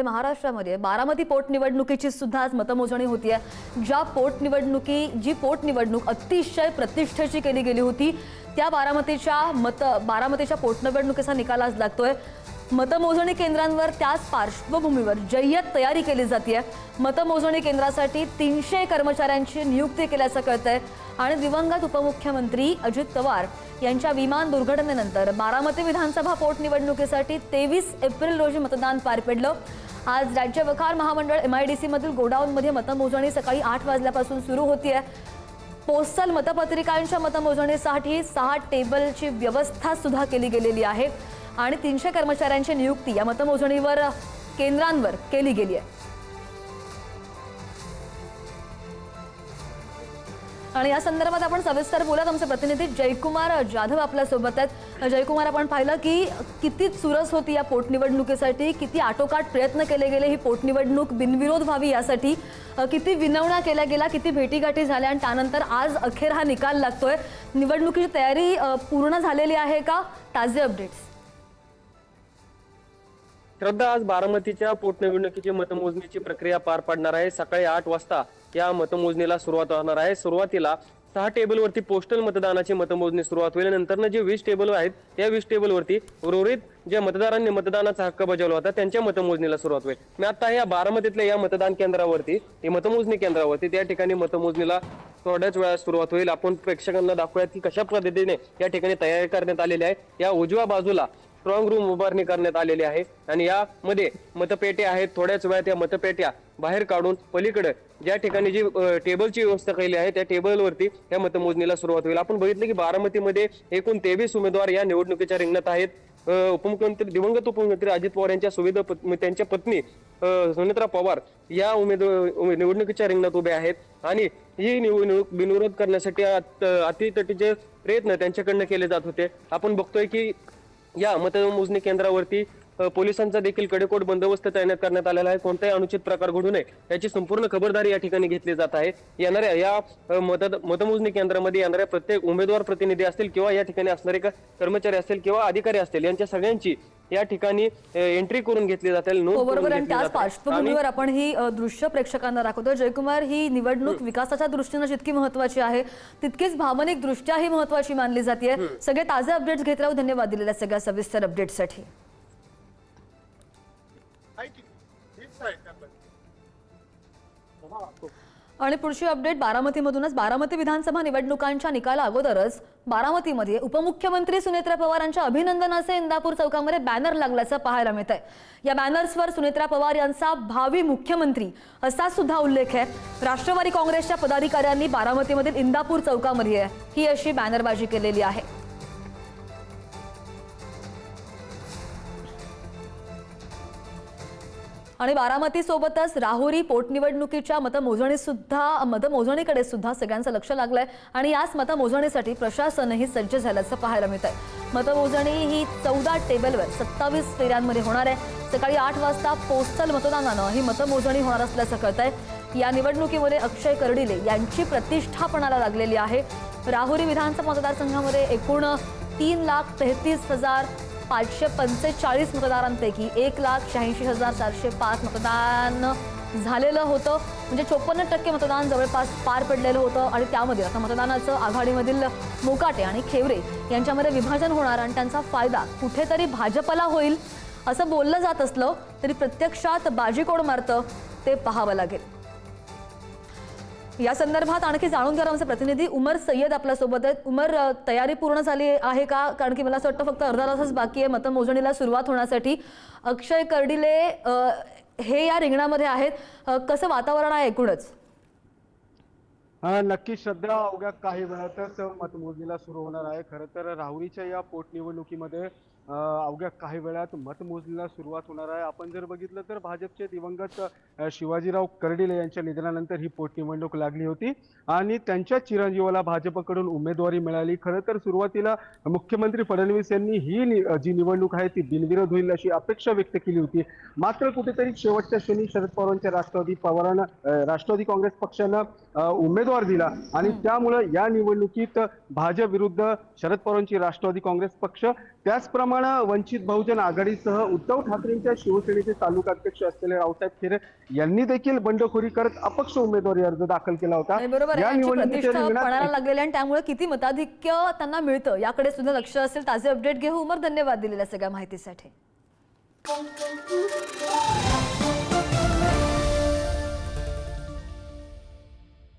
महाराष्ट्रामध्ये बारामती पोटनिवडणुकीची सुद्धा आज मतमोजणी होतीये। जी पोटनिवडणूक अतिशय प्रतिष्ठेची केली गेली होती, त्या बारामतीच्या पोटनिवडणुकीचा निकाल आज लागतोय। मतमोजणी केंद्रांवर त्याच पार्श्वभूमीवर जय्यत तयारी केली जाते। मतमोजणी केंद्रासाठी 300 कर्मचाऱ्यांची नियुक्ती केल्याचं कळतंय आणि दिवंगत उपमुख्यमंत्री अजित पवार यांच्या विमान दुर्घटनेनंतर बारामती विधानसभा पोटनिवडणुकीसाठी 23 एप्रिल रोजी मतदान पार पडलं। आज राज्य वखार महामंडळ MIDC मधील गोडाऊनमध्ये मतमोजणी सकाळी 8 वाजल्यापासून सुरू होतीये। पोस्टल मतपत्रिकांच्या मतमोजणीसाठी 6 टेबलची व्यवस्था सुद्धा केली गेलेली आहे आणि 300 कर्मचाऱ्यांची नियुक्ती या मतमोजणीवर केंद्रांवर केली गेली आहे। आणि या संदर्भात आपण सविस्तर बोलत आमचे प्रतिनिधी जयकुमार जाधव आपल्या सोबत आहेत। जयकुमार, आपण पाहिलं की किती चुरस होती या पोटनिवडणुकीसाठी, किती आटोकाट प्रयत्न केले गेले ही पोटनिवडणूक बिनविरोध व्हावी यासाठी, किती विनवण्या केल्या गेल्या, किती भेटीगाठी झाल्या आणि त्यानंतर आज अखेर हा निकाल लागतोय। निवडणुकीची तयारी पूर्ण झालेली आहे का? ताजे अपडेट्स। श्रद्धा, आज बारामतीच्या पोटनिवडणुकीची मतमोजणीची प्रक्रिया पार पडणार आहे। सकाळी 8 वाजता या मतमोजणीला सुरुवात होणार आहे। सुरुवातीला 6 टेबलवरती पोस्टल मतदानाची मतमोजणी सुरुवात होईल। नंतर जे 20 टेबल आहेत त्या 20 टेबलवरती उर्वरित ज्या मतदारांनी मतदानाचा हक्क बजावला होता त्यांच्या मतमोजणीला सुरुवात होईल। मी आता या बारामतीतल्या या मतदान केंद्रावरती, मतमोजणी केंद्रावरती त्या ठिकाणी मतमोजणीला थोड्याच वेळात सुरुवात होईल। आपण प्रेक्षकांना दाखवूयात की कशा पद्धतीने या ठिकाणी तयारी करण्यात आलेली आहे। या उजव्या बाजूला स्ट्रॉंग रूम उभारणी करण्यात आलेली आहे आणि यामध्ये मतपेट्या आहेत। थोड्याच वेळात या मतपेट्या बाहेर काढून पलीकडे ज्या ठिकाणी जी टेबलची व्यवस्था केली आहे त्या टेबलवरती या मतमोजणीला सुरुवात होईल। आपण बघितलं की बारामतीमध्ये एकूण 23 उमेदवार या निवडणुकीच्या रिंगणात आहेत। दिवंगत उपमुख्यमंत्री अजित पवार यांच्या त्यांच्या पत्नी सुनेत्रा पवार या निवडणुकीच्या रिंगणात उभे आहेत आणि ही निवडणूक बिनविरोध करण्यासाठी अतितटीचे प्रयत्न त्यांच्याकडनं केले जात होते। आपण बघतोय की या मतमोजणी केंद्रावरती पोलिसांचा देखील कडेकोट बंदोबस्त तैनात करण्यात आलेला आहे। कोणताही अनुचित प्रकार घडू नये याची संपूर्ण खबरदारी या ठिकाणी घेतली जात आहे। येणाऱ्या या मतमोजणी केंद्रामध्ये येणाऱ्या प्रत्येक उमेदवार प्रतिनिधी असतील किंवा या ठिकाणी असणारे कर्मचारी असतील किंवा अधिकारी असतील यांच्या सगळ्यांची या ठिकाणी एंट्री करून घेतली जाते। बरोबर, आणि त्याच पार्श्वभूमीवर आपण ही दृश्य प्रेक्षकांना दाखवतो। जयकुमार, ही निवडणूक विकासाच्या दृष्टीने जितकी महत्त्वाची आहे तितकीच भावनिक दृष्ट्या ही महत्त्वाची मानली जाते। सगळे ताजे अपडेट्स घेत राहू। धन्यवाद दिलेल्या सगळ्या सविस्तर अपडेट्ससाठी। आणि पुढची अपडेट बारामतीमधूनच। बारामती विधानसभा निवडणुकांच्या निकाला अगोदरच बारामतीमध्ये उपमुख्यमंत्री सुनेत्रा पवारांच्या अभिनंदनाचे इंदापूर चौकामध्ये बॅनर लागल्याचं पाहायला मिळत आहे। या बॅनर्सवर सुनेत्रा पवार यांचा भावी मुख्यमंत्री असा सुद्धा उल्लेख आहे। राष्ट्रवादी काँग्रेसच्या पदाधिकाऱ्यांनी बारामतीमधील इंदापूर चौकामध्ये ही अशी बॅनरबाजी केलेली आहे। आणि बारामती सोबतच राहुरी पोटनिवडणुकीच्या मतमोजणीकडे सुद्धा सगळ्यांचं लक्ष लागलंय आणि याच मतमोजणीसाठी प्रशासनही सज्ज झाल्याचं पाहायला मिळतंय। मतमोजणी ही 14 टेबलवर 27 फेऱ्यांमध्ये होणार आहे। सकाळी 8 वाजता पोस्टल मतदानानं ही मतमोजणी होणार असल्याचं कळतंय। या निवडणुकीमध्ये अक्षय कर्डिले यांची प्रतिष्ठा पणाला लागलेली आहे। राहुरी विधानसभा मतदारसंघामध्ये एकूण 3,33,545 मतदारांपैकी 1,86,405 मतदान झालेलं होतं, म्हणजे 54% मतदान जवळपास पार पडलेलं होतं। आणि त्यामध्ये आता मतदानाचं आघाडीमधील मोकाटे आणि खेवरे यांच्यामध्ये विभाजन होणार आणि त्यांचा फायदा कुठेतरी भाजपला होईल असं बोललं जात असलं तरी प्रत्यक्षात बाजी कोण मारतं ते पाहावं लागेल। या संदर्भात आणखी जाणून घ्या आमचे प्रतिनिधी उमर सय्यद आपल्या सोबत आहेत। उमर, तयारी पूर्ण झाली आहे का? कारण की मला असं वाटतं फक्त अर्धा तासच बाकी आहे मतमोजणीला सुरुवात होण्यासाठी। अक्षय कर्डिले हे या रिंगणामध्ये आहेत, कसं वातावरण आहे एकूणच? नक्की श्रद्धा, अवघ्या काही वेळातच मतमोजणीला सुरू होणार आहे। खरं तर राहुरीच्या या पोटनिवडणुकीमध्ये अवघ्या काही वेळात मतमोजणीला सुरुवात होणार आहे। आपण जर बघितलं तर भाजपचे दिवंगत शिवाजीराव कर्डिले यांच्या निधनानंतर ही पोटनिवडणूक लागली होती आणि त्यांच्या चिरंजीवाला भाजपकडून उमेदवारी मिळाली। खरं तर सुरुवातीला मुख्यमंत्री फडणवीस यांनी ही जी निवडणूक आहे ती बिनविरोध होईल अशी अपेक्षा व्यक्त केली होती। मात्र कुठेतरी शेवटच्या क्षणी शरद पवारांच्या राष्ट्रवादी काँग्रेस पक्षानं उमेदवार दिला आणि त्यामुळे या निवडणुकीत भाजप विरुद्ध शरद पवारांची राष्ट्रवादी काँग्रेस पक्ष त्याचप्रमाणे वंचित बहुजन आघाडीसह उद्धव ठाकरेंच्या शिवसेनेचे तालुका अध्यक्ष असलेले रावसाहेब खिरे यांनी देखील बंडखोरी करत अपक्ष उमेदवारी अर्ज दाखल केला होता. नाही, बरोबर आहे. या यांची निवडणुकीच्या प्रतिष्ठा रिंगणात पणाला लागलेली आणि त्यामुळे किती मताधिक्य त्यांना मिळतं याकडे सुद्धा लक्ष असेल. ताजे अपडेट घेऊ. उमर, धन्यवाद दिलेल्या सगळ्या माहितीसाठी.